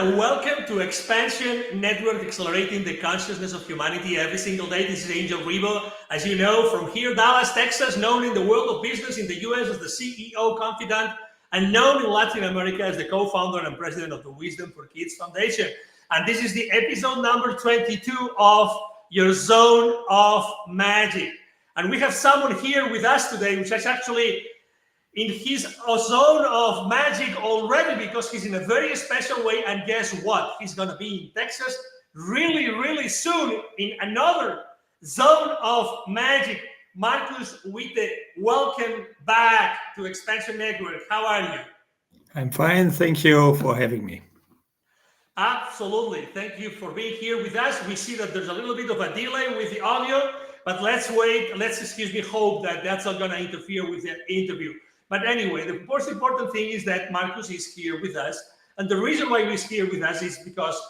and welcome to Xpnsion Network, accelerating the consciousness of humanity every single day. This is Angel Ribo, as you know, from here, Dallas, Texas, known in the world of business in the US as the CEO confidant, and known in Latin America as the co-founder and president of the Wisdom for Kids Foundation. And this is the episode number 22 of Your Zone of Magic. And we have someone here with us today, which is actually in his zone of magic already, because he's in a very special way. And guess what? He's going to be in Texas really soon in another zone of magic. Markus Witte, welcome back to Xpnsion Network. How are you? I'm fine. Thank you for having me. Absolutely. Thank you for being here with us. We see that there's a little bit of a delay with the audio, but let's wait. Let's, hope that that's not going to interfere with the interview. But anyway, the most important thing is that Markus is here with us. And the reason why he's here with us is because,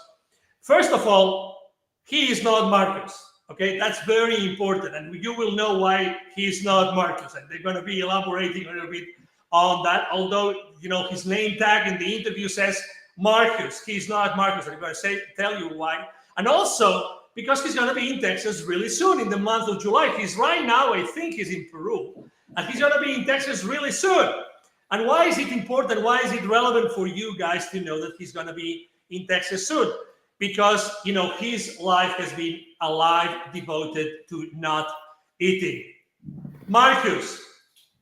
first of all, he is not Markus. Okay, that's very important. And you will know why he's not Markus. And they're going to be elaborating a little bit on that. Although, you know, his name tag in the interview says Markus. He's not Markus. I'm going to tell you why. And also, because he's going to be in Texas really soon in the month of July. He's right now, I think he's in Peru. And he's going to be in Texas really soon. And why is it important? Why is it relevant for you guys to know that he's going to be in Texas soon? Because, you know, his life has been a life devoted to not eating. Markus,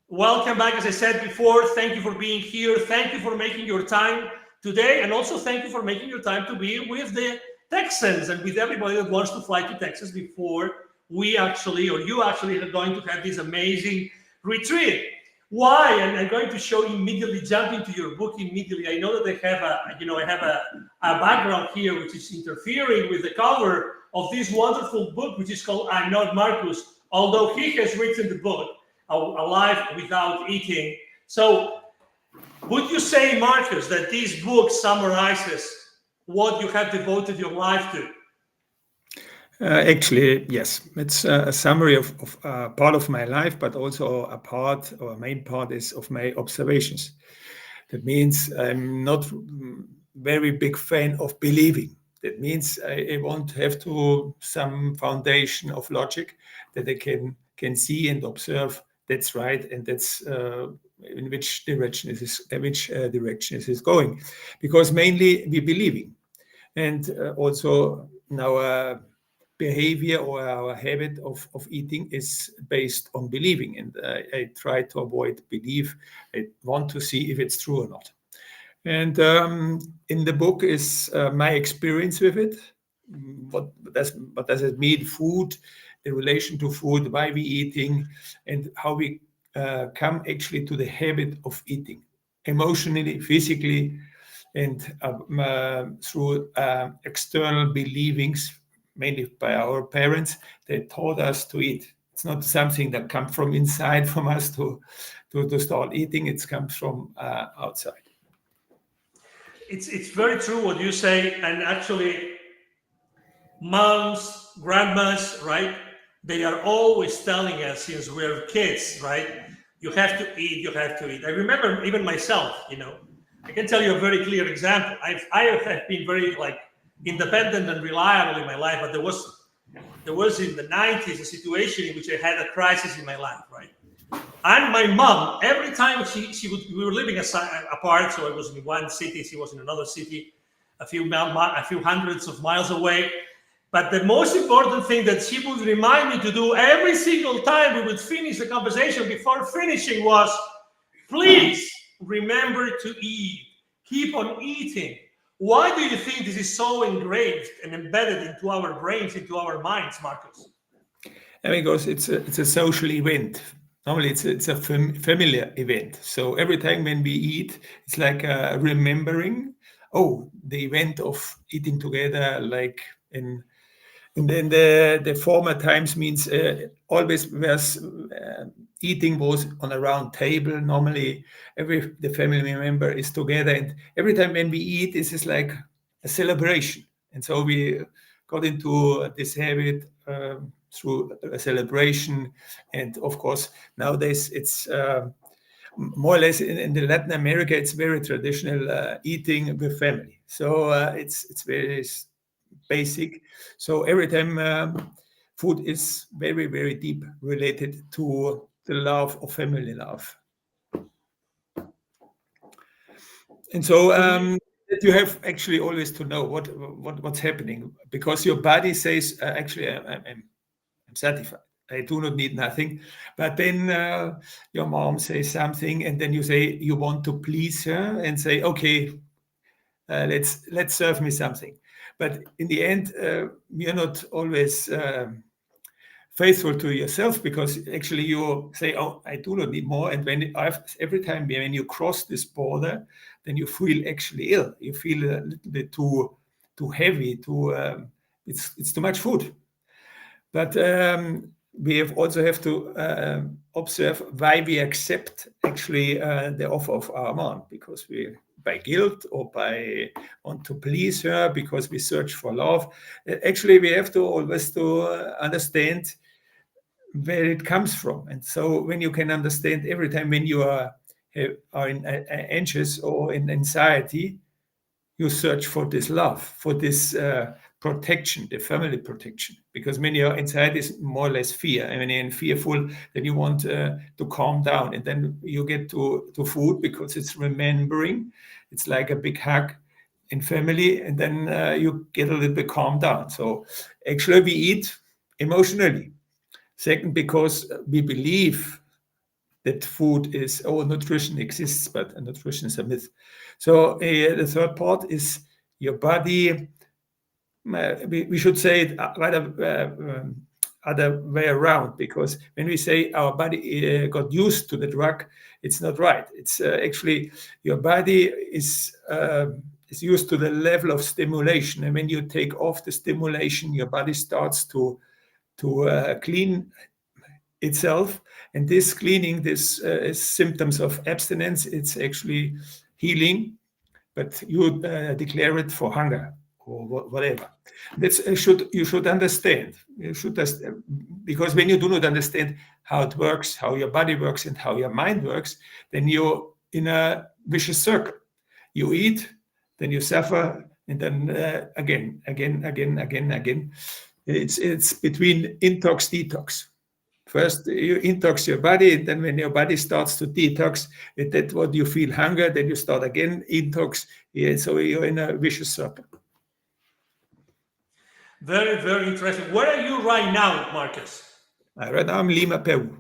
welcome back. As I said before, thank you for being here. Thank you for making your time today. And also thank you for making your time to be with the Texans and with everybody that wants to fly to Texas before you actually are going to have this amazing retreat. Why? And I'm going to show immediately, jump into your book immediately. I know that I have a background here which is interfering with the cover of this wonderful book, which is called I'm Not Markus, although he has written the book, A Life Without Eating. So would you say, Markus, that this book summarizes what you have devoted your life to? Actually, yes. It's a summary of part of my life, but also a main part is of my observations. That means I'm not very big fan of believing. That means I want to have some foundation of logic that I can see and observe. That's right, and that's in which direction it is going. Because mainly we're believing, and also now. Behavior or our habit of eating is based on believing, and I try to avoid belief. I want to see if it's true or not. And in the book is my experience with it. What does it mean? Food, the relation to food, why we eating, and how we come actually to the habit of eating, emotionally, physically, and through external believings. Mainly by our parents, they taught us to eat. It's not something that comes from inside from us to start eating. It comes from outside. It's very true what you say. And actually, moms, grandmas, right? They are always telling us since we're kids, right? You have to eat, you have to eat. I remember even myself, you know, I can tell you a very clear example. I have been very independent and reliable in my life, but there was in the 90s a situation in which I had a crisis in my life, right? And my mom, every time we were living apart, so I was in one city, she was in another city, a few hundreds of miles away. But the most important thing that she would remind me to do every single time we would finish the conversation before finishing was, please remember to eat, keep on eating. Why do you think this is so engraved and embedded into our brains, into our minds, Markus? Because it's a social event. Normally, it's a familiar event. So every time when we eat, it's like remembering. The event of eating together, like in the former times means always eating was on a round table. Normally, the family member is together, and every time when we eat, this is like a celebration. And so we got into this habit through a celebration. And of course, nowadays it's more or less in Latin America, it's very traditional eating with family. So it's very basic. So every time food is very, very deep related to the love of family love. And so that you have actually always to know what's happening, because your body says, actually, I'm satisfied. I do not need nothing. But then your mom says something, and then you say you want to please her and say, okay, let's serve me something. But in the end, you're not always faithful to yourself, because actually you say, oh, I do not need more. And when every time when you cross this border, then you feel actually ill. You feel a little bit too heavy, it's too much food. But we also have to observe why we accept actually the offer of our mom, because we, by guilt or by want to please her, because we search for love. Actually, we have to always to understand where it comes from. And so when you can understand every time when you are anxious or in anxiety, you search for this love, for this protection, the family protection. Because when your anxiety is more or less fear, and when you're fearful, then you want to calm down. And then you get to food, because it's remembering. It's like a big hug in family, and then you get a little bit calmed down. So actually we eat emotionally. Second, because we believe that food is, nutrition exists, but nutrition is a myth. So the third part is your body. We should say it rather other way around, because when we say our body got used to the drug, it's not right. It's actually your body is used to the level of stimulation, and when you take off the stimulation, your body starts to clean itself. And this cleaning, this is symptoms of abstinence. It's actually healing, but you declare it for hunger or whatever. That's you should understand. You should because when you do not understand how it works, how your body works, and how your mind works, then you're in a vicious circle. You eat, then you suffer, and then again. It's between intox, detox. First, you intox your body, and then when your body starts to detox, that's what you feel hunger, then you start again, intox. Yeah, so you're in a vicious circle. Very, very interesting. Where are you right now, Marcus? Right now I'm Lima, Peru.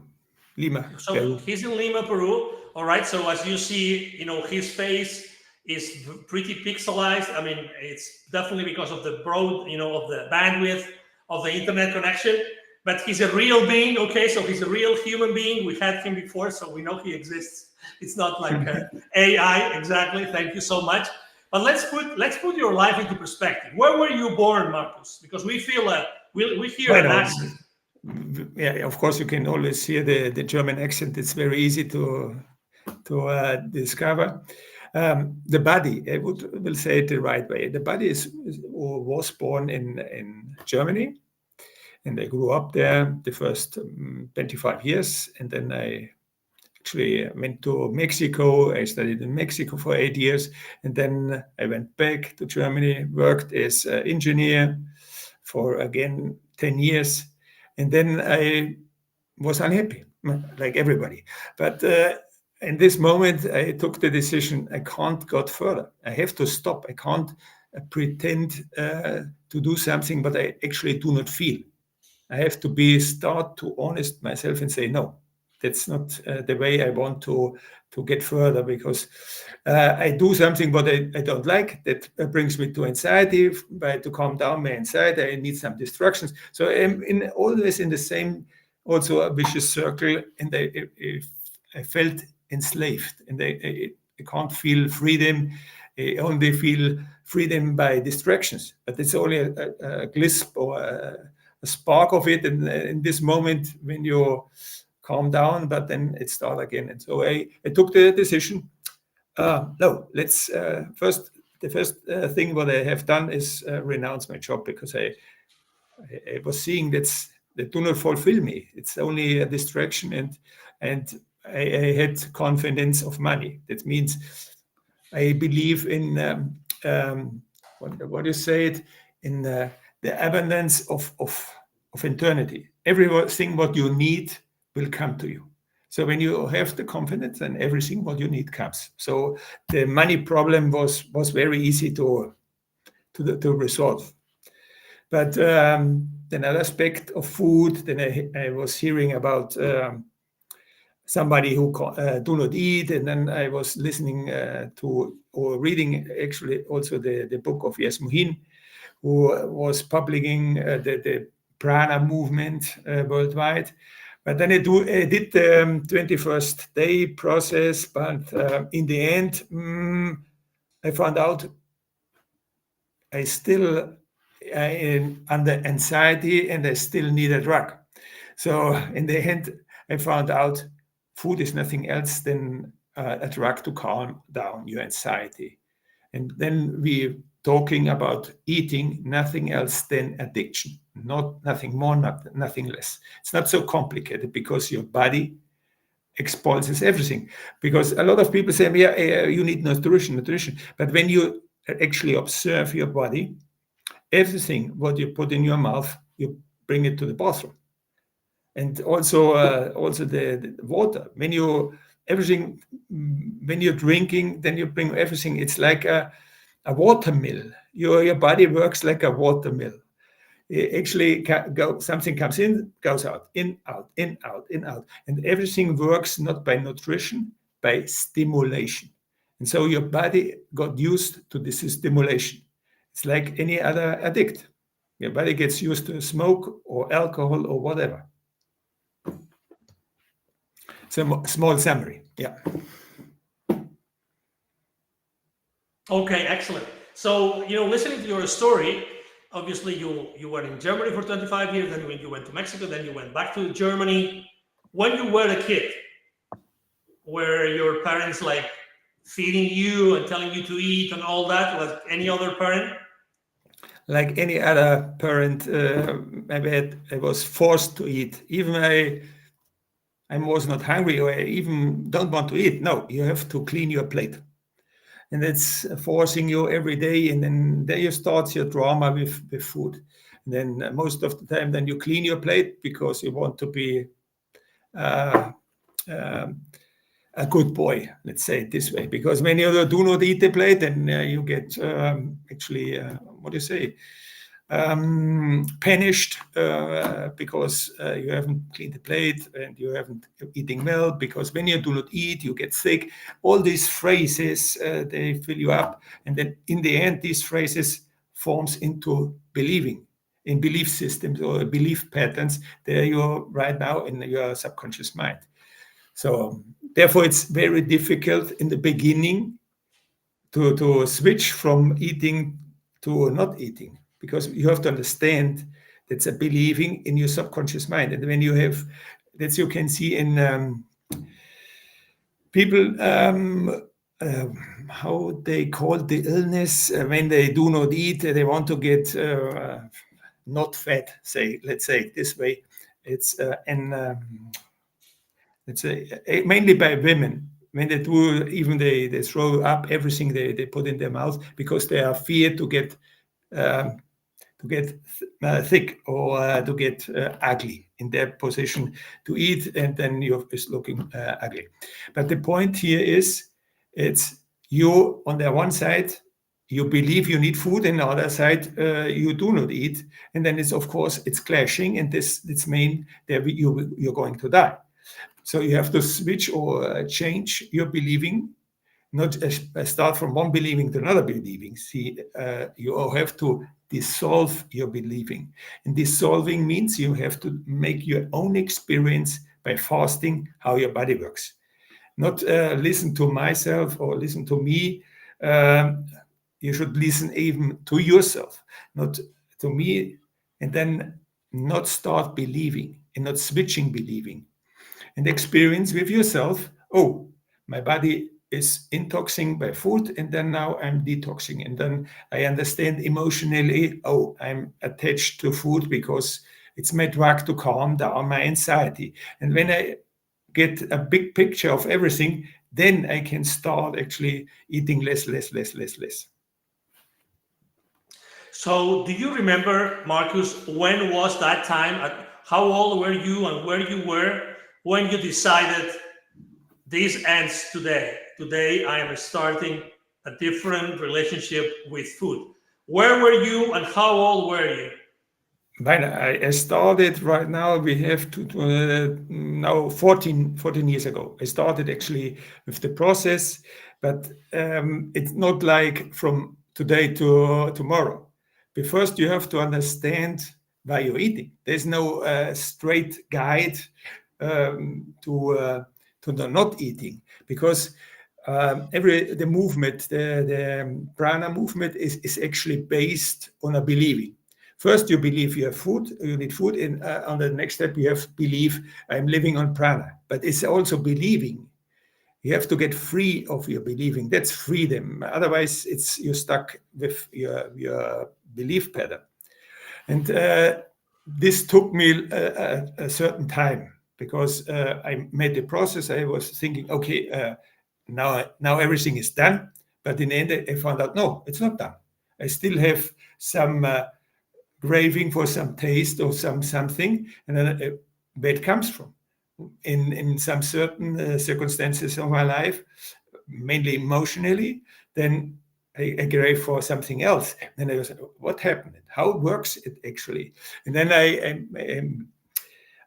So Peru. he's in Lima, Peru. All right. So as you see, his face is pretty pixelized. I mean, it's definitely because of the broad, of the bandwidth of the internet connection. But he's a real being. Okay, so he's a real human being. We had him before, so we know he exists. It's not like AI. Exactly. Thank you so much. But let's put your life into perspective. Where were you born, Marcus? Because we feel we hear an accent. Yeah, of course you can always hear the German accent. It's very easy to discover. The body, I will say it the right way. The body was born in Germany, and I grew up there the first 25 years, and then I actually went to Mexico. I studied in Mexico for 8 years, and then I went back to Germany, worked as an engineer for, again, 10 years. And then I was unhappy, like everybody. But in this moment, I took the decision, I can't go further. I have to stop. I can't pretend to do something, but I actually do not feel. I have to start to honest myself and say, no, that's not the way I want to get further, because I do something what I don't like. That brings me to anxiety. To calm down my anxiety, I need some distractions. So I'm always in the same, also a vicious circle, and I felt enslaved, and I can't feel freedom. I only feel freedom by distractions, but it's only a glisp or a spark of it in this moment when you calm down, but then it starts again. And so I took the decision, no, let's the first thing what I have done is renounce my job, because I was seeing that do not fulfill me. It's only a distraction, and I had confidence of money. That means I believe in what you say it, in the abundance of eternity. Everything what you need will come to you. So when you have the confidence, then everything what you need comes. So the money problem was very easy to resolve. But another aspect of food, then I was hearing about somebody who do not eat, and then I was listening to or reading actually also the book of Yasmuhin, who was publishing the prana movement worldwide. But then I did the 21st day process, but in the end, I found out I still under anxiety, and I still need a drug. So in the end, I found out food is nothing else than a drug to calm down your anxiety. And then we're talking about eating, nothing else than addiction, nothing more, nothing less. It's not so complicated because your body expulses everything. Because a lot of people say, yeah, you need nutrition. But when you actually observe your body, everything what you put in your mouth, you bring it to the bathroom. And also the water. When you're drinking, then you bring everything. It's like a watermill. Your body works like a watermill. It actually something comes in, goes out, in, out, in, out, in, out. And everything works not by nutrition, by stimulation. And so your body got used to this stimulation. It's like any other addict. Your body gets used to smoke or alcohol or whatever. So small summary. Yeah. Okay, excellent. So, listening to your story, obviously you were in Germany for 25 years, then when you went to Mexico, then you went back to Germany. When you were a kid, were your parents like feeding you and telling you to eat and all that, like any other parent? Like any other parent, I was forced to eat. Even I was not hungry, or I even don't want to eat. No, you have to clean your plate. And it's forcing you every day. And then there you start your drama with food. And then most of the time, then you clean your plate because you want to be a good boy, let's say it this way. Because when you do not eat the plate, then you get actually, what do you say? Punished because you haven't cleaned the plate and you haven't eating well, because when you do not eat, you get sick. All these phrases, they fill you up. And then in the end, these phrases forms into believing, in belief systems or belief patterns. There you are right now in your subconscious mind. So therefore, it's very difficult in the beginning to switch from eating to not eating, because you have to understand that's a believing in your subconscious mind. And when you have, that you can see in people, how they call the illness, when they do not eat, they want to get not fat, let's say it this way. It's mainly by women. When they do, even they throw up everything they put in their mouth because they are feared to get thick or to get ugly in their position to eat, and then you're just looking ugly. But the point here is, it's you on the one side, you believe you need food, and the other side, you do not eat, and then it's, of course, it's clashing, and this mean that you're going to die. So you have to switch or change your believing, not start from one believing to another believing. See, you have to dissolve your believing. And dissolving means you have to make your own experience by fasting how your body works. Not listen to myself or listen to me. You should listen even to yourself, not to me, and then not start believing and not switching believing. And experience with yourself, oh, my body is intoxing by food, and then now I'm detoxing. And then I understand emotionally, oh, I'm attached to food because it's my drug to calm down my anxiety. And when I get a big picture of everything, then I can start actually eating less. So, do you remember, Marcus, when was that time? How old were you and where you were when you decided this ends today? Today, I am starting a different relationship with food. Where were you and how old were you? When I started right now, we have now 14 years ago. I started actually with the process, but it's not like from today to tomorrow. But first, you have to understand why you're eating. There's no straight guide to the not eating, because the movement, the prana movement is actually based on a believing. First, you believe you have food, you need food, and on the next step, you have believe I'm living on prana. But it's also believing. You have to get free of your believing. That's freedom. Otherwise, it's you're stuck with your belief pattern. And this took me a certain time, because I made the process. I was thinking, okay, now everything is done. But in the end, I found out, no, it's not done. I still have some craving for some taste or something, and then where it comes from. In some certain circumstances of my life, mainly emotionally, then I crave for something else. Then I was, what happened? How works it actually? And then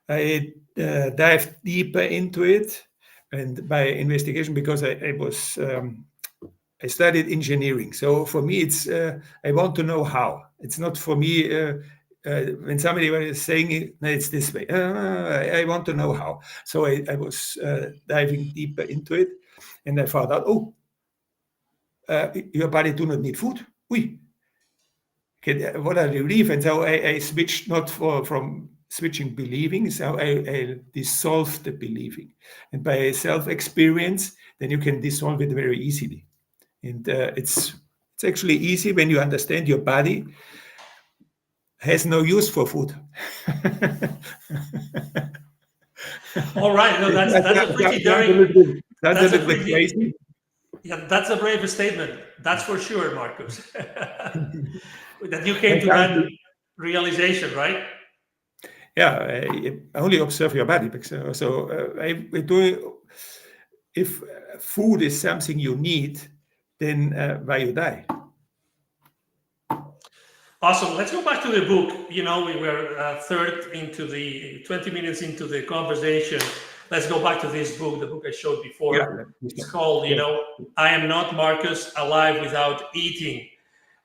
I dived deeper into it, and by investigation, because I studied engineering. So for me, it's I want to know how. It's not for me when somebody was saying it, no, it's this way. I want to know how. So I was diving deeper into it, and I found out, oh, your body do not need food. Oui. Okay, what are the relief? And so I switched not from switching believing, so I dissolved the believing. And by self-experience, then you can dissolve it very easily. And it's actually easy when you understand your body has no use for food. All right, no, that's a pretty Sounds a daring. little bit, sounds a That's a little bit pretty. crazy. Yeah, that's a brave statement. That's for sure, Marcus. That you came And to that realization, right? yeah, I only observe your body. Because, so I do. If food is something you need, then why you die? Awesome. Let's go back to the book. You know, we were third into the 20 minutes into the conversation. Let's go back to this book, the book I showed Yeah. before. It's called, I Am Not Marcus, Alive Without Eating.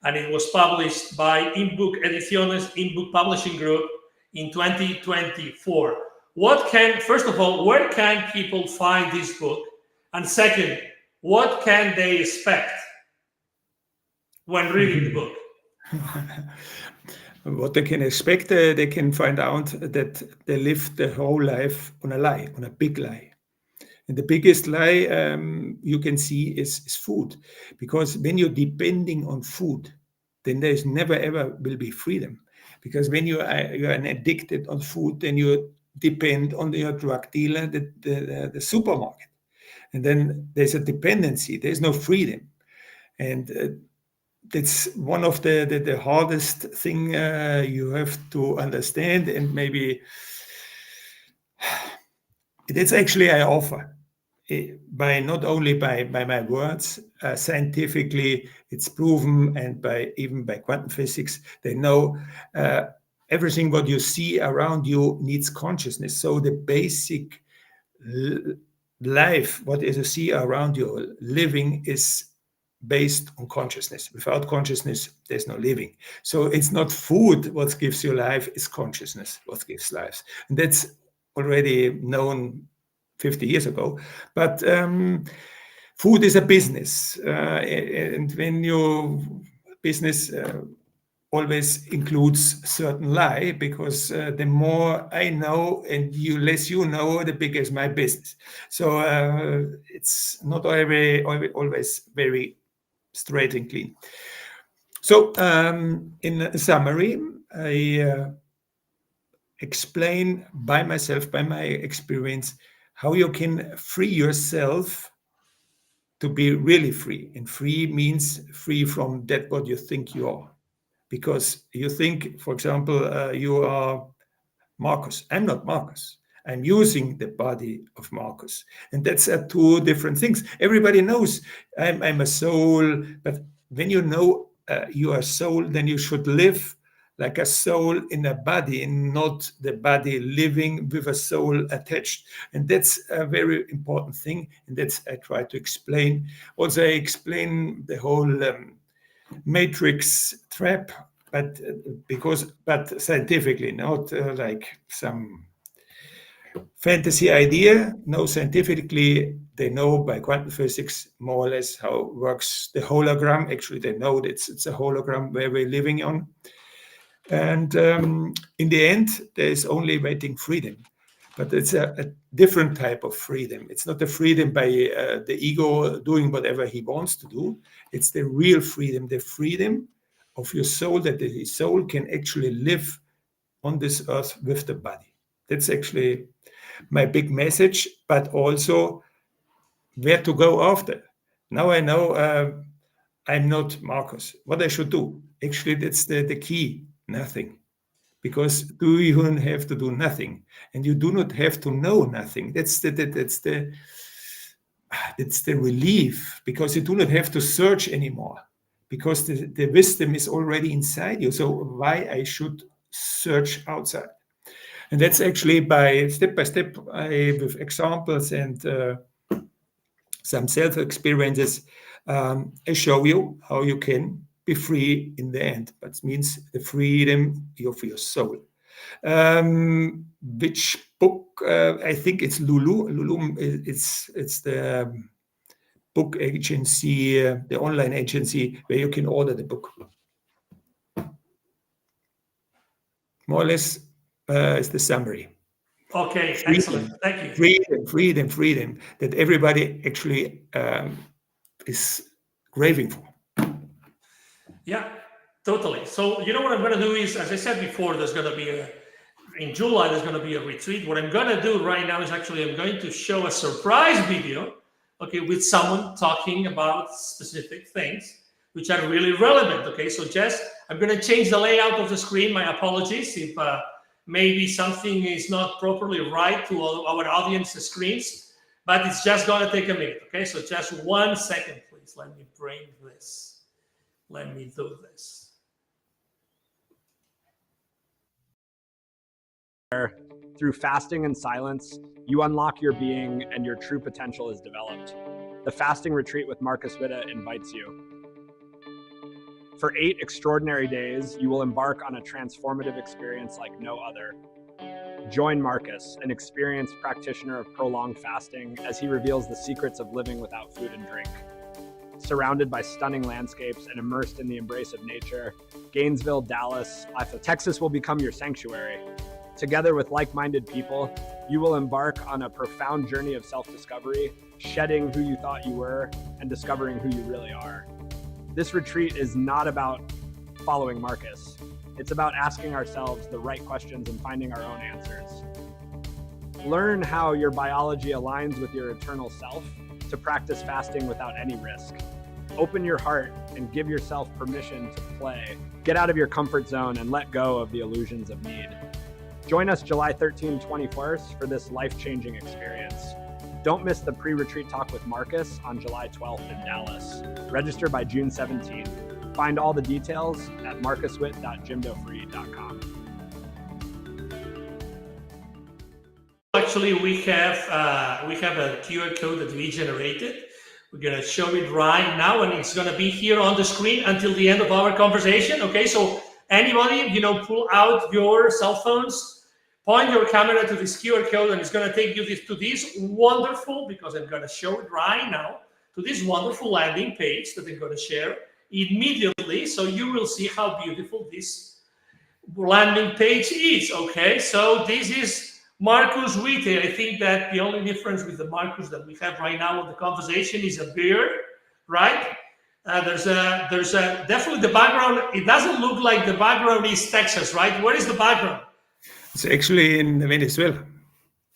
And it was published by Imbuk Ediciones, Imbuk Publishing Group in 2024. First of all, where can people find this book? And second, what can they expect when reading the book? What they can expect, they can find out that they live their whole life on a lie, on a big lie. And the biggest lie you can see is food. Because when you're depending on food, then there's never ever will be freedom. Because when you are addicted on food, then you depend on your drug dealer, the supermarket. And then there's a dependency, there's no freedom. And that's one of the hardest thing you have to understand, and maybe that's actually I offer by not only by my words, scientifically it's proven, and by even by quantum physics they know everything what you see around you needs consciousness. So the basic life, what is you see around you living, is based on consciousness. Without consciousness, there's no living. So it's not food what gives you life, it's consciousness what gives life. And that's already known 50 years ago. But food is a business. And when your business always includes certain lie, because the more I know and less you know, the bigger is my business. So it's not always very straight and clean. So in summary, I explain by myself, by my experience, how you can free yourself to be really free. And free means free from that what you think you are. because you think, for example, you are Markus. I'm not Markus. I'm using the body of Markus. And that's two different things. Everybody knows I'm a soul, but when you know you are soul, then you should live like a soul in a body, and not the body living with a soul attached. And that's a very important thing. And that's I try to explain. Also, I explain the whole matrix trap, but scientifically, not like some fantasy idea. No, scientifically, they know by quantum physics more or less how works the hologram. Actually, they know that it's a hologram where we're living on. And in the end, there is only waiting freedom. But it's a different type of freedom. It's not the freedom by the ego doing whatever he wants to do. It's the real freedom, the freedom of your soul, that the soul can actually live on this earth with the body. That's actually my big message, but also where to go after. Now I know I'm not Markus. What I should do? Actually, that's the key. Nothing. Because do you even have to do nothing, and you do not have to know nothing. That's the relief, because you do not have to search anymore, because the wisdom is already inside you. So why I should search outside? And that's actually by step, with examples and some self-experiences, I show you how you can be free in the end. But it means the freedom of your soul. Which book? I think it's Lulu. Lulu, it's the book agency, the online agency where you can order the book. More or less is the summary. Okay, Freedom, excellent. Thank you. Freedom that everybody actually is craving for. Yeah, totally. So you know what I'm going to do is, as I said before, there's going to be in July, there's going to be a retreat. What I'm going to do right now is actually I'm going to show a surprise video, okay, with someone talking about specific things which are really relevant. Okay, so just I'm going to change the layout of the screen. My apologies if maybe something is not properly right to our audience's screens, but it's just going to take a minute. Okay, so just 1 second, please. Let me bring this. Let me do this. Through fasting and silence, you unlock your being and your true potential is developed. The Fasting Retreat with Markus Witte invites you. For 8 extraordinary days, you will embark on a transformative experience like no other. Join Markus, an experienced practitioner of prolonged fasting, as he reveals the secrets of living without food and drink. Surrounded by stunning landscapes and immersed in the embrace of nature, Gainesville, Dallas, Texas will become your sanctuary. Together with like-minded people, you will embark on a profound journey of self-discovery, shedding who you thought you were and discovering who you really are. This retreat is not about following Markus. It's about asking ourselves the right questions and finding our own answers. Learn how your biology aligns with your eternal self to practice fasting without any risk. Open your heart and give yourself permission to play. Get out of your comfort zone and let go of the illusions of need. Join us July 13, 21st for this life-changing experience. Don't miss the pre-retreat talk with Markus on July 12th in Dallas. Register by June 17th. Find all the details at markuswitte.jimdofree.com. Actually, we have a QR code that we generated. We're going to show it right now, and it's going to be here on the screen until the end of our conversation. Okay, so anybody, pull out your cell phones, point your camera to this QR code, and it's going to take you to this wonderful, because I'm going to show it right now, to this wonderful landing page that I'm going to share immediately. So you will see how beautiful this landing page is. Okay, so this is Markus Witte. I think that the only difference with the Markus that we have right now in the conversation is a beard, right? There's definitely the background. It doesn't look like the background is Texas, right? Where is the background? It's actually in Venezuela.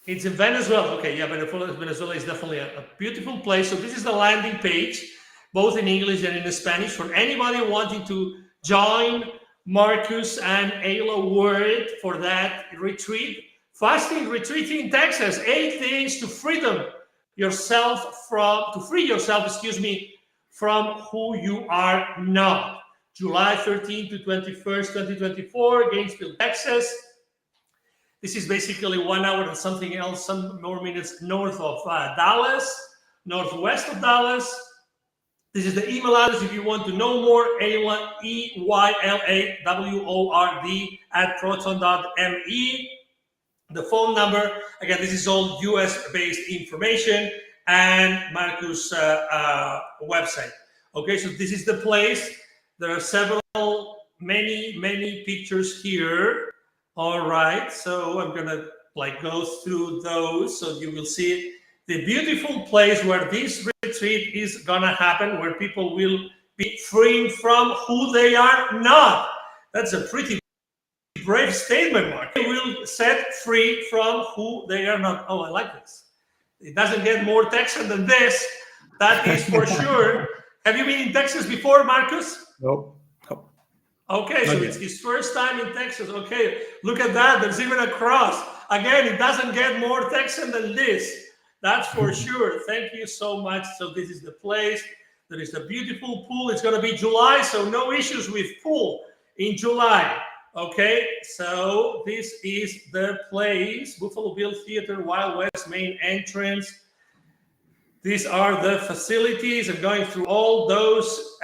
It's in Venezuela. Okay, yeah, Venezuela is definitely a beautiful place. So this is the landing page, both in English and in Spanish, for anybody wanting to join Markus and Ayla word for that retreat. Fasting retreat in Texas, 8 days to free yourself, from who you are not. July 13 to 21st, 2024, Gainesville, Texas. This is basically 1 hour and something else, some more minutes north of Dallas, northwest of Dallas. This is the email address if you want to know more, Ayla, EYLAWORD @proton.me. The phone number, again, this is all US-based information, and Markus' website. Okay, so this is the place. There are many pictures here. All right, so I'm gonna go through those so you will see the beautiful place where this retreat is gonna happen, where people will be freeing from who they are not. That's a pretty brave statement, Mark. They will set free from who they are not. Oh, I like this. It doesn't get more Texan than this. That is for sure. Have you been in Texas before, Markus? No. Okay, so it's his first time in Texas. Okay, look at that. There's even a cross. Again, it doesn't get more Texan than this. That's for sure. Thank you so much. So this is the place. There is a beautiful pool. It's going to be July, so no issues with pool in July. Okay, so this is the place. Buffalo Bill Theater, Wild West main entrance. These are the facilities. I'm going through all those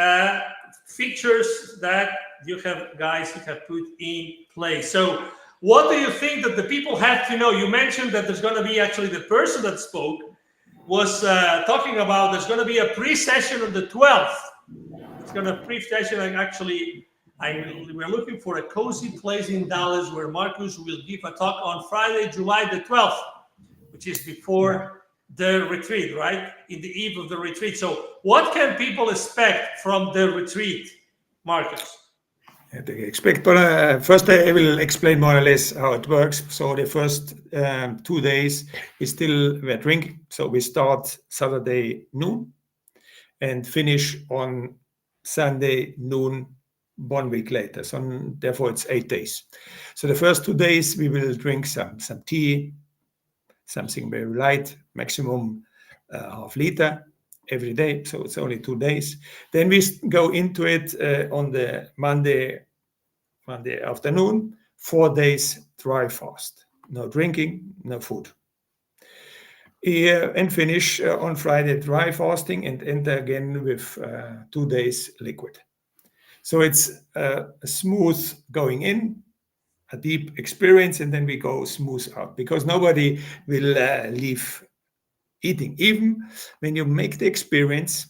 features that you have put in place. So what do you think that the people have to know? You mentioned that there's going to be, actually the person that spoke was talking about there's going to be a pre-session on the 12th. It's going to pre-session, and actually we're looking for a cozy place in Dallas where Markus will give a talk on Friday, July the 12th, which is before the retreat, right? In the eve of the retreat. So what can people expect from the retreat, Markus? First I will explain more or less how it works. So the first 2 days we're drinking. So we start Saturday noon and finish on Sunday noon 1 week later. So therefore it's 8 days. So the first 2 days we will drink some tea, something very light, maximum half liter every day. So it's only 2 days. Then we go into it on the Monday afternoon, 4 days dry fast. No drinking, no food. And finish on Friday dry fasting and enter again with 2 days liquid. So it's a smooth going in, a deep experience, and then we go smooth out, because nobody will leave eating. Even when you make the experience,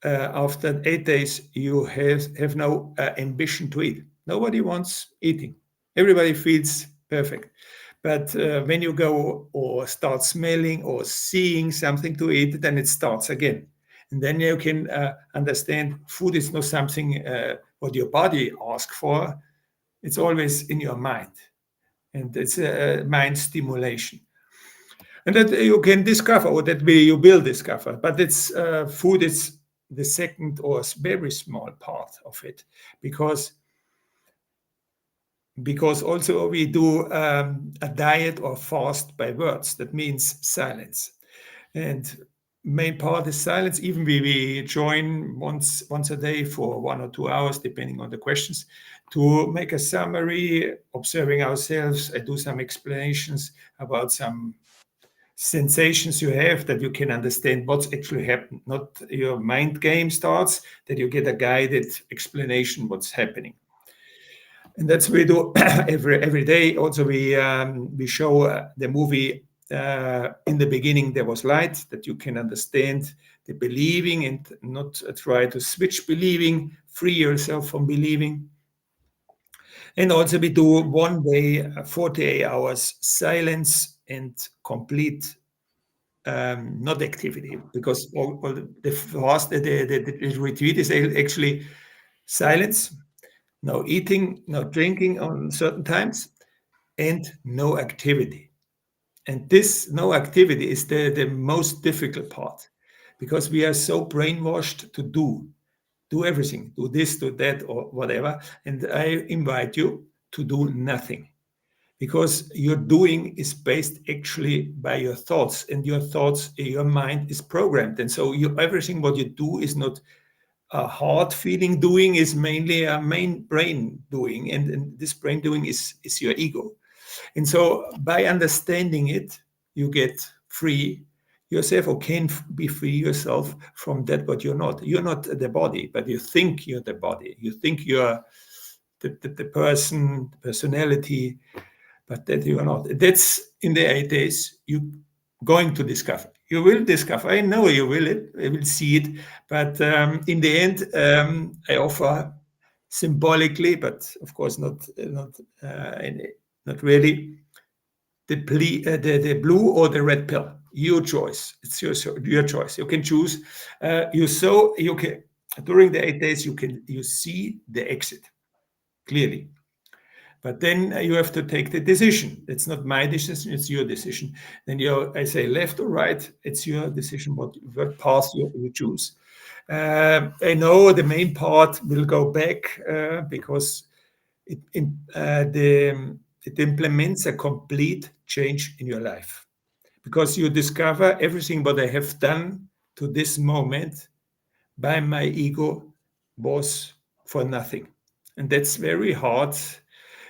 after 8 days, you have no ambition to eat. Nobody wants eating. Everybody feels perfect. But when you go or start smelling or seeing something to eat, then it starts again. And then you can understand food is not something what your body asks for. It's always in your mind. And it's a mind stimulation. And that you can discover, or that you will discover. But it's food is the second or very small part of it, because also we do a diet or fast by words. That means silence, and main part is silence. Even we join once a day for 1 or 2 hours, depending on the questions, to make a summary, observing ourselves. I do some explanations about some sensations you have, that you can understand what's actually happened. Not your mind game starts, that you get a guided explanation what's happening. And that's what we do every day. Also, we show the movie. In the beginning, there was light, that you can understand the believing and not try to switch believing, free yourself from believing. And also we do 1 day, 48 hours silence and complete not activity, because all the fast, the retreat is actually silence, no eating, no drinking on certain times, and no activity. And this no activity is the most difficult part, because we are so brainwashed to do everything, do this, do that, or whatever. And I invite you to do nothing, because your doing is based actually by your thoughts, and your thoughts, your mind is programmed. And so everything what you do is not a heart feeling doing, is mainly a main brain doing. And this brain doing is your ego. And so by understanding it, you get free yourself, or can be free yourself from that what you're not. You're not the body, but you think you're the body. You think you're the person, the personality, but that you are not. That's in the 8 days you're going to discover. You will discover. I know you will. I will see it. But in the end, I offer symbolically, but of course not really, the blue or the red pill. Your choice. It's your choice. You can choose. You can, during the 8 days you see the exit clearly. But then you have to take the decision. It's not my decision, it's your decision. Then I say left or right, it's your decision what path you choose. I know the main part will go back because it implements a complete change in your life. Because you discover everything what I have done to this moment by my ego was for nothing. And that's very hard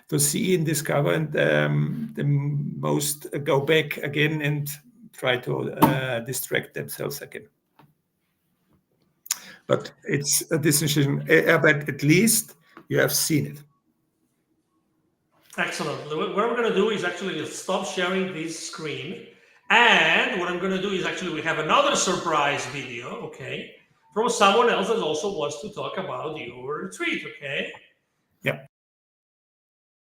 to see and discover, and the most go back again and try to distract themselves again. But it's a decision, but at least you have seen it. Excellent. What I'm going to do is actually stop sharing this screen. And what I'm going to do is actually we have another surprise video, okay, from someone else that also wants to talk about your retreat, okay? Yeah.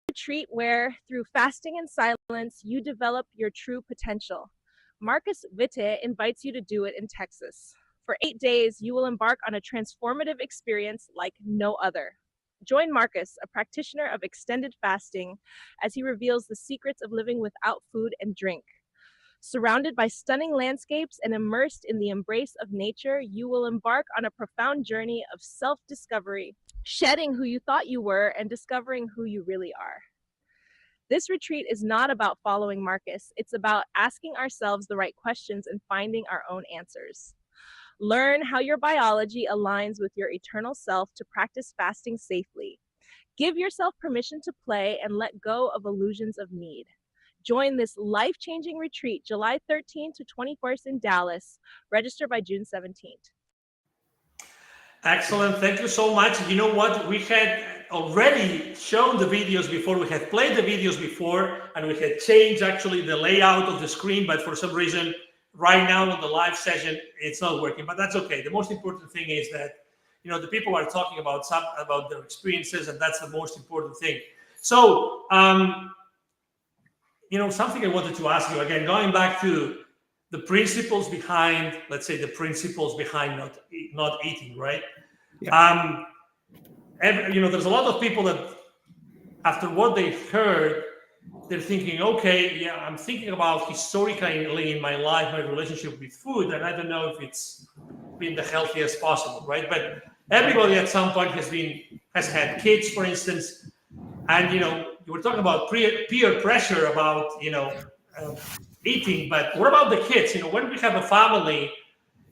Retreat where, through fasting and silence, you develop your true potential. Markus Witte invites you to do it in Texas. For 8 days, you will embark on a transformative experience like no other. Join Markus, a practitioner of extended fasting, as he reveals the secrets of living without food and drink. Surrounded by stunning landscapes and immersed in the embrace of nature, you will embark on a profound journey of self-discovery, shedding who you thought you were and discovering who you really are. This retreat is not about following Markus. It's about asking ourselves the right questions and finding our own answers. Learn how your biology aligns with your eternal self to practice fasting safely. Give yourself permission to play and let go of illusions of need. Join this life-changing retreat July 13th to 21st in Dallas. Register by June 17th. Excellent. Thank you so much. You know what? We had already shown the videos before. We had played the videos before, and we had changed actually the layout of the screen. But for some reason, right now in the live session, it's not working. But that's okay. The most important thing is that, you know, the people are talking about their experiences, and that's the most important thing. So, you know, something I wanted to ask you again, going back to the principles behind, let's say, the principles behind not eating, right? Yeah. You know, there's a lot of people that after what they heard, they're thinking, okay, yeah, I'm thinking about historically in my life, my relationship with food, and I don't know if it's been the healthiest possible, right? But everybody at some point has had kids, for instance, and, you know, you were talking about peer pressure about, you know, eating, but what about the kids? You know, when we have a family,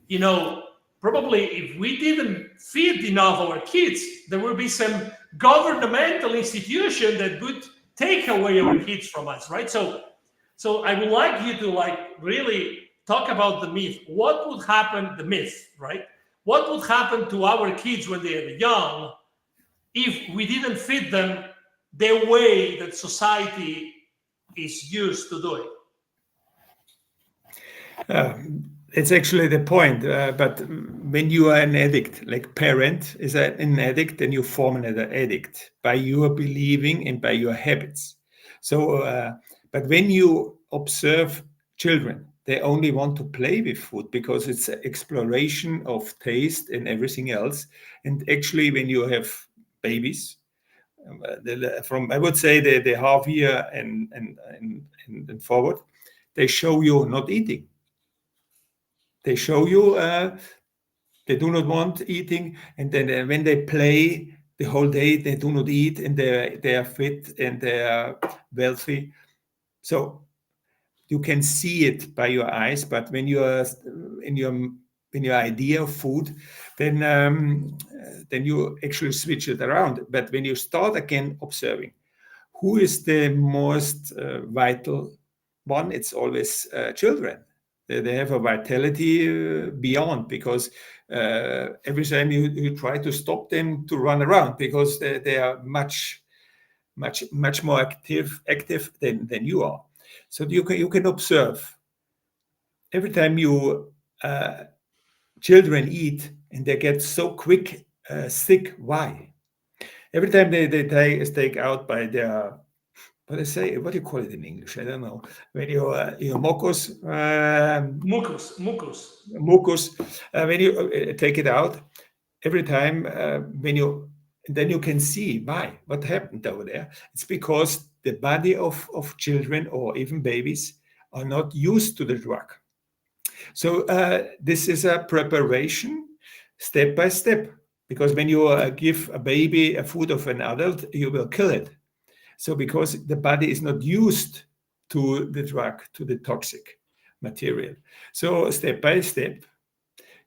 you know, probably if we didn't feed enough our kids, there will be some governmental institution that would take away our kids from us, right? So I would like you to really talk about the myth. What would happen, the myth, right? What would happen to our kids when they are young if we didn't feed them the way that society is used to do it? It's actually the point. But when you are an addict, like parent is an addict, then you form an addict by your believing and by your habits. So, but when you observe children, they only want to play with food because it's an exploration of taste and everything else. And actually, when you have babies, from I would say the half year and forward, they show you not eating. They show you They do not want eating, and then when they play the whole day, they do not eat, and they are fit and they are wealthy. So you can see it by your eyes, but when you are in your idea of food, then you actually switch it around. But when you start again observing, who is the most vital one? It's always children. They have a vitality beyond, because every time you try to stop them to run around, because they are much more active than you are. So you can observe every time you children eat and they get so quick sick. Why? Every time they take out by their, what do you call it in English? I don't know. When your mucus, mucus. When you take it out, every time then you can see why, what happened over there. It's because the body of children or even babies are not used to the drug. So this is a preparation step by step, because when you give a baby a food of an adult, you will kill it. So because the body is not used to the drug, to the toxic material. So step by step,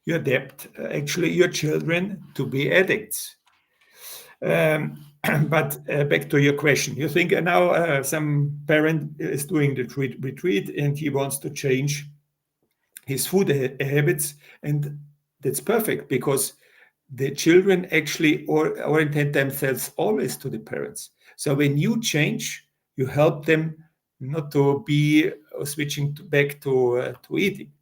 you adapt actually your children to be addicts. But back to your question, you think now some parent is doing the retreat and he wants to change his food habits, and that's perfect, because the children actually orientate themselves always to the parents. So when you change, you help them not to be switching back to eating.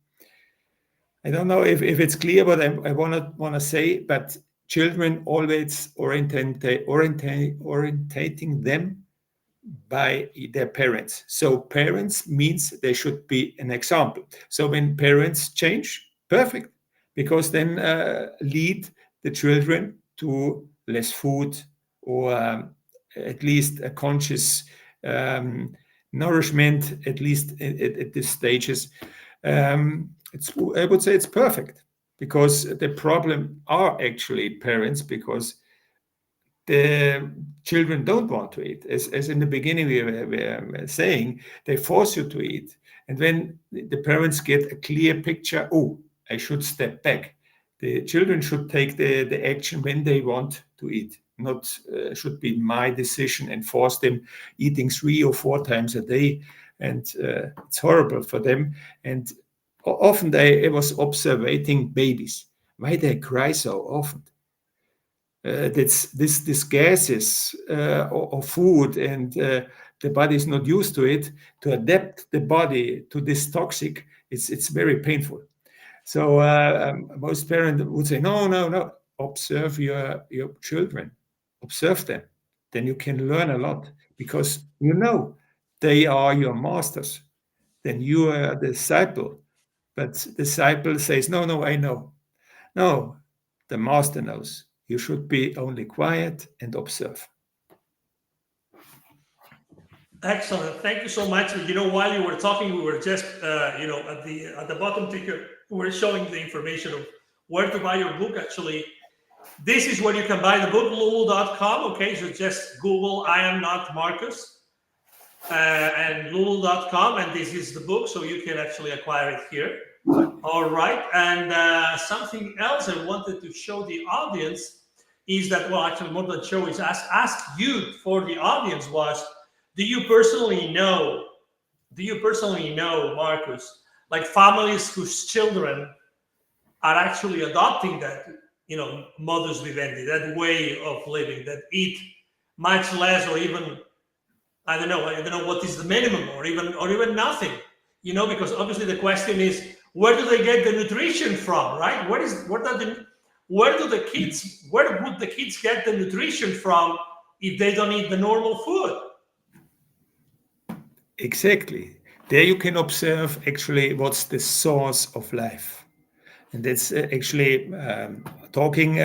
I don't know if it's clear what I want to say, but children always orientating them by their parents. So parents means they should be an example. So when parents change, perfect, because then lead the children to less food, or at least a conscious nourishment, at least at these stages. I would say it's perfect, because the problem are actually parents, because the children don't want to eat. As in the beginning we were saying, they force you to eat. And when the parents get a clear picture, oh, I should step back. The children should take the action when they want to eat, not should be my decision and force them eating 3 or 4 times a day. And it's horrible for them. And often I was observing babies, why they cry so often. This gases or food, and the body is not used to it. To adapt the body to this toxic, it's very painful. So most parents would say, no, observe your children, observe them. Then you can learn a lot, because they are your masters. Then you are a disciple, but disciple says, no, I know. No, the master knows. You should be only quiet and observe. Excellent. Thank you so much. While you were talking, we were just, at the bottom ticker, we were showing the information of where to buy your book. Actually, this is where you can buy the book, lulu.com. Okay, so just Google "I am not Markus" and lulu.com, and this is the book, so you can actually acquire it here. All right, and something else I wanted to show the audience is that, well, actually more than show is ask you for the audience was, do you personally know, Markus, like families whose children are actually adopting that, modus vivendi, that way of living, that eat much less, or even, I don't know what is the minimum, or even nothing, because obviously the question is, where do they get the nutrition from, right? Where would the kids get the nutrition from if they don't eat the normal food? Exactly. There you can observe actually what's the source of life. And that's actually talking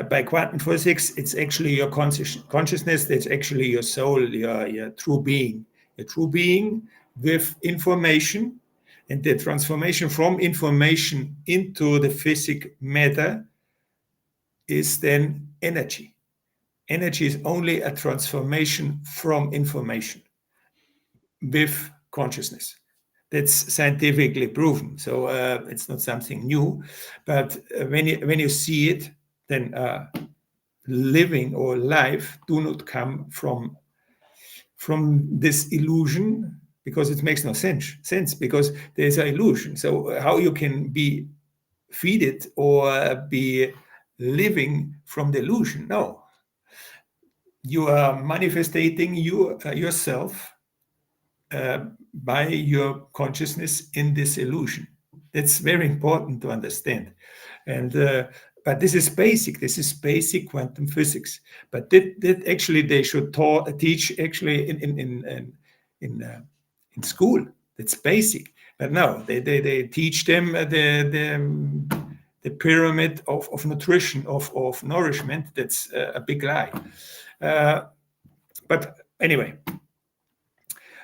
by quantum physics, it's actually your consciousness, that's actually your soul, your true being. A true being with information And the transformation from information into the physic matter is then energy. Energy is only a transformation from information with consciousness. That's scientifically proven. So it's not something new. But when you see it, then living or life do not come from this illusion, because it makes no sense because there's an illusion. So how you can be feeded or be living from the illusion? No. You are manifesting yourself by your consciousness in this illusion. That's very important to understand. And but this is basic. This is basic quantum physics. But that actually they should teach actually in school. That's basic. But no, they teach them the pyramid of nutrition, of nourishment. That's a big lie. But anyway,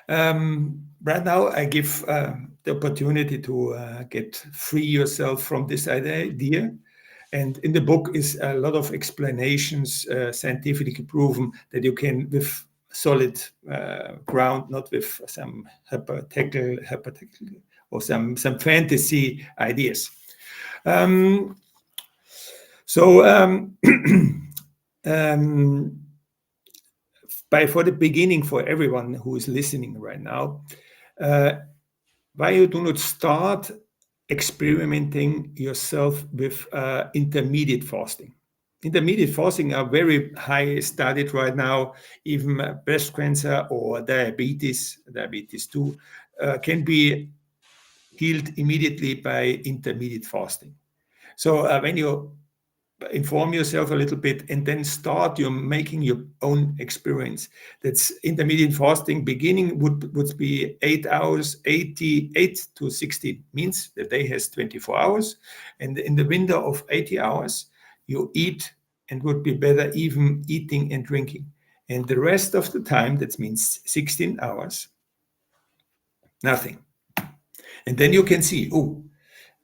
right now I give the opportunity to get free yourself from this idea. And in the book is a lot of explanations, scientifically proven that you can, with solid ground, not with some hypothetical or some fantasy ideas. For the beginning, for everyone who is listening right now, why you do not start experimenting yourself with intermediate fasting. Intermediate fasting are very high studied right now. Even breast cancer or diabetes 2, can be healed immediately by intermediate fasting. So when you inform yourself a little bit and then start making your own experience. That's intermediate fasting. Beginning would be 8 hours, 88 to 60, means the day has 24 hours. And in the window of 80 hours, you eat, and would be better even eating and drinking. And the rest of the time, that means 16 hours, nothing. And then you can see,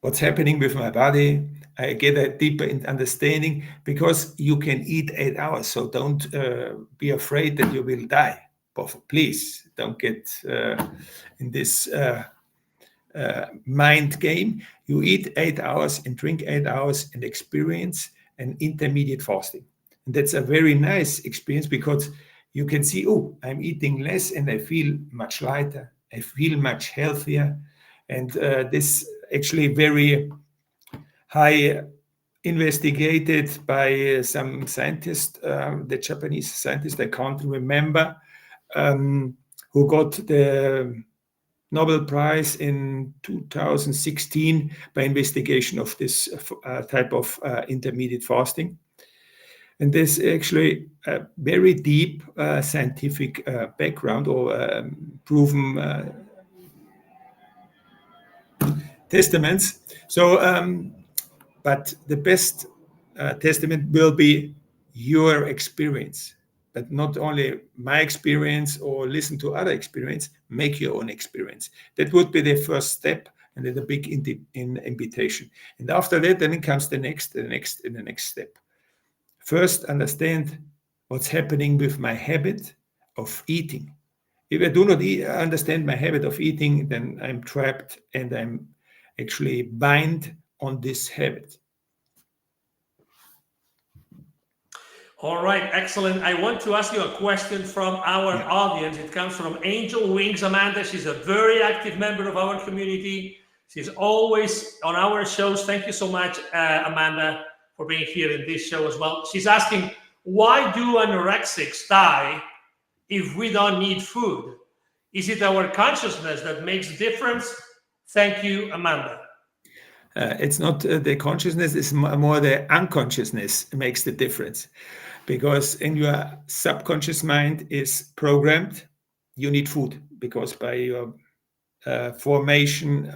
what's happening with my body. I get a deeper understanding, because you can eat 8 hours. So don't be afraid that you will die. Please don't get in this mind game. You eat 8 hours and drink 8 hours and experience an intermediate fasting. And that's a very nice experience, because you can see, I'm eating less and I feel much lighter. I feel much healthier. And this actually very high investigated by some scientists, the Japanese scientist, I can't remember, who got the Nobel Prize in 2016 by investigation of this type of intermediate fasting. And there's actually a very deep scientific background or proven testaments. So, but the best testament will be your experience, but not only my experience or listen to other experience, make your own experience. That would be the first step, and then the big invitation. And after that, then it comes the next step. First, understand what's happening with my habit of eating. If I do not understand my habit of eating, then I'm trapped and I'm actually bind on this habit. All right, excellent. I want to ask you a question from our audience. It comes from Angel Wings Amanda. She's a very active member of our community. She's always on our shows. Thank you so much, Amanda, for being here in this show as well. She's asking, why do anorexics die if we don't need food? Is it our consciousness that makes the difference? Thank you, Amanda. It's not the consciousness, it's more the unconsciousness makes the difference. Because in your subconscious mind is programmed, you need food, because by your formation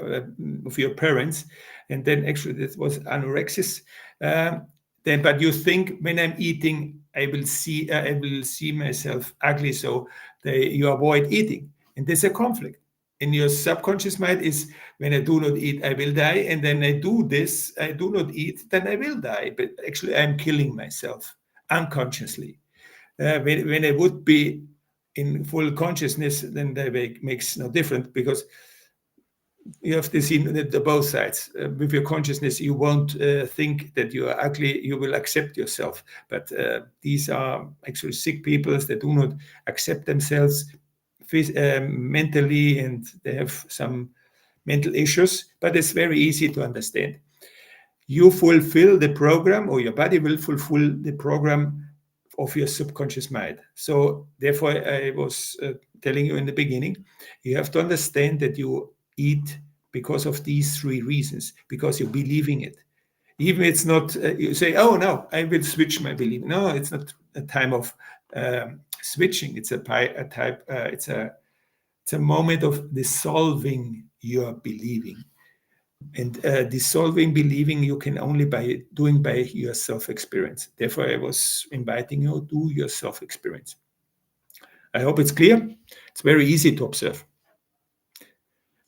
of your parents, and then actually this was anorexia. But you think, when I'm eating, I will see myself ugly, so you avoid eating, and there's a conflict. in your subconscious mind is, when I do not eat, I will die. And then I do this, I do not eat, then I will die. But actually, I'm killing myself unconsciously. When I would be in full consciousness, then that makes no difference, because you have to see the both sides. With your consciousness, you won't think that you are ugly. You will accept yourself. But these are actually sick people that do not accept themselves mentally, and they have some mental issues. But it's very easy to understand. You fulfill the program, or your body will fulfill the program of your subconscious mind. So therefore, I was telling you in the beginning, you have to understand that you eat because of these three reasons, because you believe in it. Even it's not, you say, oh no, I will switch my belief. No, it's not a time of switching. It's it's a moment of dissolving your believing. And dissolving believing you can only by doing by your self-experience. Therefore, I was inviting you to your self-experience. I hope it's clear. It's very easy to observe.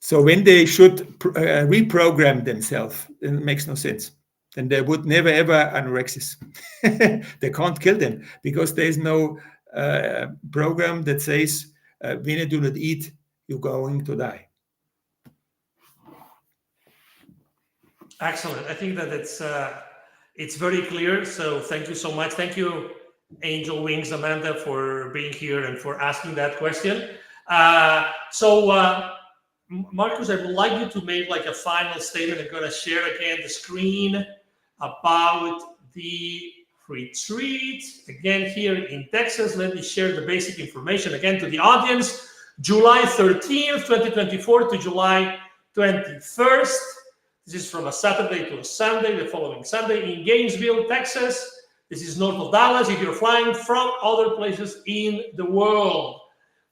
So when they should reprogram themselves, then it makes no sense. Then they would never ever anorexis. They can't kill them, because there is no program that says when you do not eat, you're going to die. Excellent. I think that it's very clear. So thank you so much. Thank you, Angel Wings Amanda, for being here and for asking that question. Markus, I would like you to make like a final statement. I'm going to share again the screen about the retreat. Again, here in Texas, let me share the basic information again to the audience. July 13th, 2024 to July 21st. This is from a Saturday to a Sunday, the following Sunday in Gainesville, Texas. This is north of Dallas. If you're flying from other places in the world,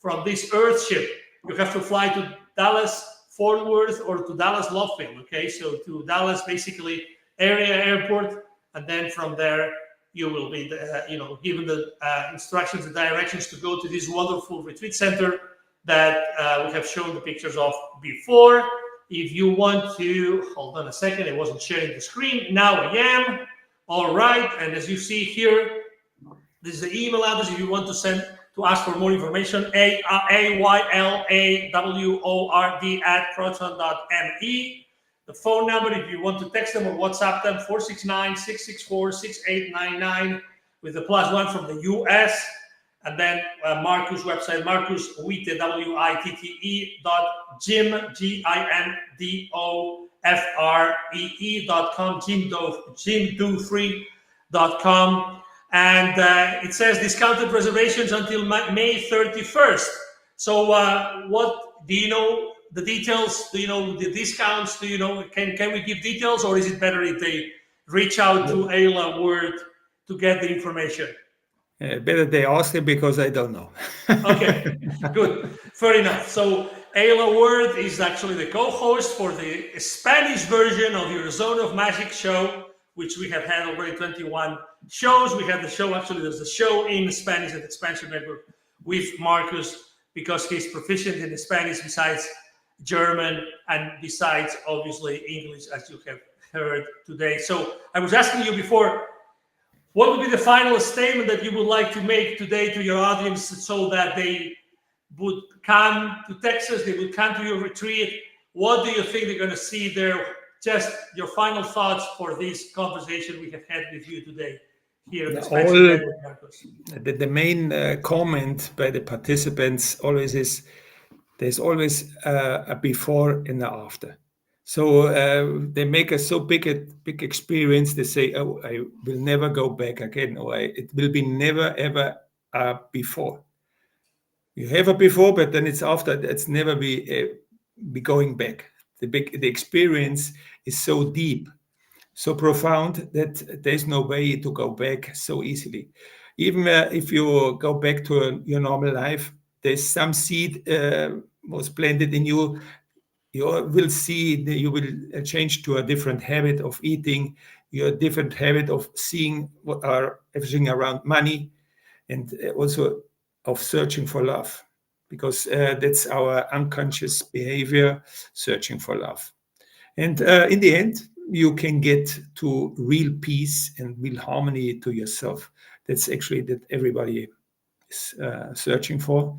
from this Earth ship, you have to fly to Dallas Fort Worth or to Dallas Love Field. Okay, so to Dallas, basically area airport, and then from there you will be, given the instructions and directions to go to this wonderful retreat center that we have shown the pictures of before. If you want to, hold on a second, I wasn't sharing the screen. Now I am. All right, and as you see here, this is the email address if you want to ask for more information, aylaword@proton.me. The phone number, if you want to text them or WhatsApp them, 469-664-6899 with the +1 from the US. And then Markus' website, Markus Witte, WITTE.gym, GIMDOFREE.com, gymdo3.com. And it says discounted reservations until May 31st. So what do you know the details? Do you know the discounts? Do you know, can we give details, or is it better if they reach out to Ayla Word to get the information? Better they ask him, because I don't know. Okay, good. Fair enough. So Ayla Word is actually the co-host for the Spanish version of your Zone of Magic show, which we have had already 21 shows. We had the show, actually, there's a show in Spanish at Xpnsion Network with Markus, because he's proficient in Spanish besides German and besides, obviously, English, as you have heard today. So I was asking you before, what would be the final statement that you would like to make today to your audience so that they would come to Texas, they would come to your retreat? What do you think they're going to see there? Just your final thoughts for this conversation we have had with you today here at Xpnsion Network, Markus. The main comment by the participants always is, there's always a before and a after. So they make a so big experience. They say, "Oh, I will never go back again," or "It will be never ever before." You have a before, but then it's after. It's never be going back. The experience is so deep, so profound, that there's no way to go back so easily. Even if you go back to your normal life, there's some seed was planted in you. You will see that you will change to a different habit of eating, your different habit of seeing what are everything around money, and also of searching for love. because that's our unconscious behavior, searching for love. And in the end, you can get to real peace and real harmony to yourself. That's actually that everybody is searching for.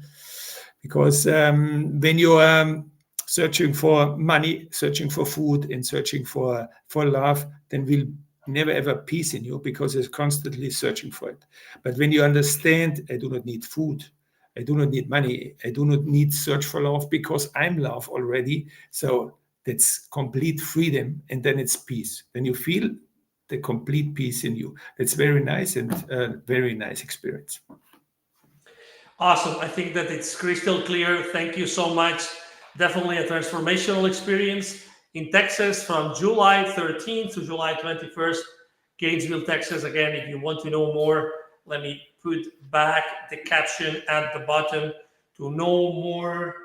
Because when you are searching for money, searching for food, and searching for love, then will never ever peace in you, because it's constantly searching for it. But when you understand, I do not need food, I do not need money, I do not need search for love, because I'm love already. So that's complete freedom, and then it's peace. Then you feel the complete peace in you. That's very nice, and very nice experience. Awesome. I think that it's crystal clear. Thank you so much. Definitely a transformational experience in Texas from July 13th to July 21st, Gainesville, Texas. Again, if you want to know more, let me put back the caption at the bottom to know more.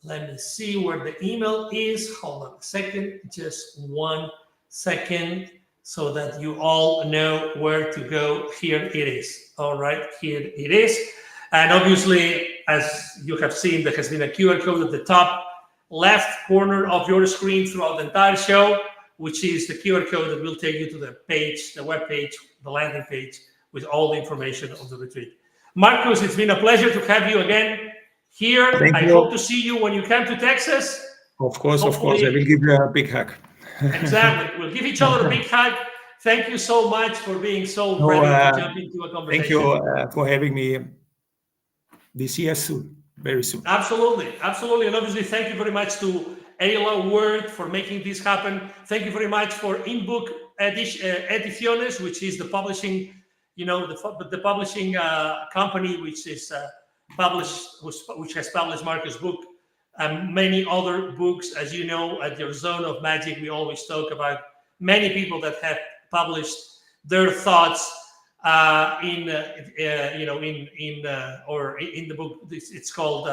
Let me see where the email is. Hold on a second, just 1 second, so that you all know where to go. Here it is. All right, here it is. And obviously, as you have seen, there has been a QR code at the top left corner of your screen throughout the entire show, which is the QR code that will take you to the page, the web page, the landing page, with all the information of the retreat. Markus, it's been a pleasure to have you again here. I hope to see you when you come to Texas. Of course, I will give you a big hug. Exactly. We'll give each other a big hug. Thank you so much for being so ready to jump into a conversation. Thank you for having me. We see us soon, very soon. Absolutely, absolutely. And obviously, thank you very much to Ayla Word for making this happen. Thank you very much for Imbuk Ediciones, which is the publishing, the publishing company which is which has published Markus' book and many other books. As you know, at your Zone of Magic, we always talk about many people that have published their thoughts in the book. It's called.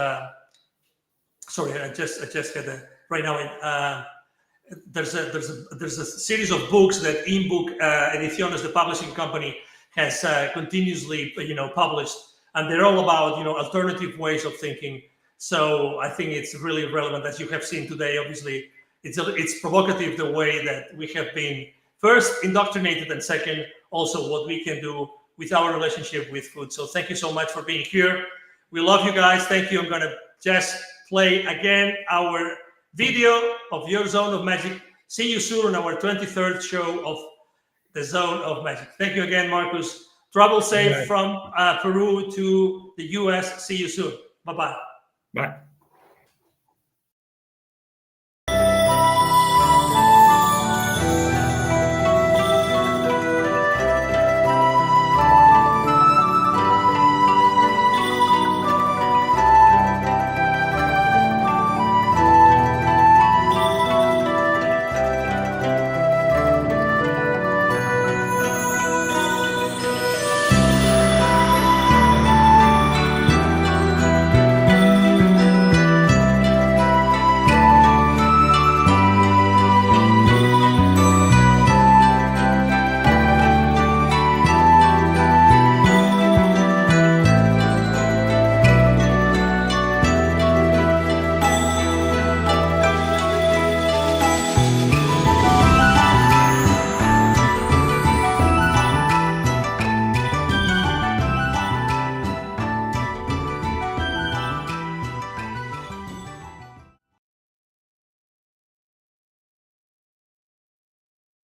Sorry, I just had a right now. There's a series of books that Imbuk Ediciones, the publishing company, has continuously published, and they're all about alternative ways of thinking. So I think it's really relevant, as you have seen today. Obviously, it's provocative the way that we have been first indoctrinated, and second, also what we can do with our relationship with food. So thank you so much for being here. We love you guys. Thank you. I'm going to just play again our video of your Zone of Magic. See you soon on our 23rd show of the Zone of Magic. Thank you again, Markus. Travel safe from Peru to the US. See you soon. Bye-bye. Bye.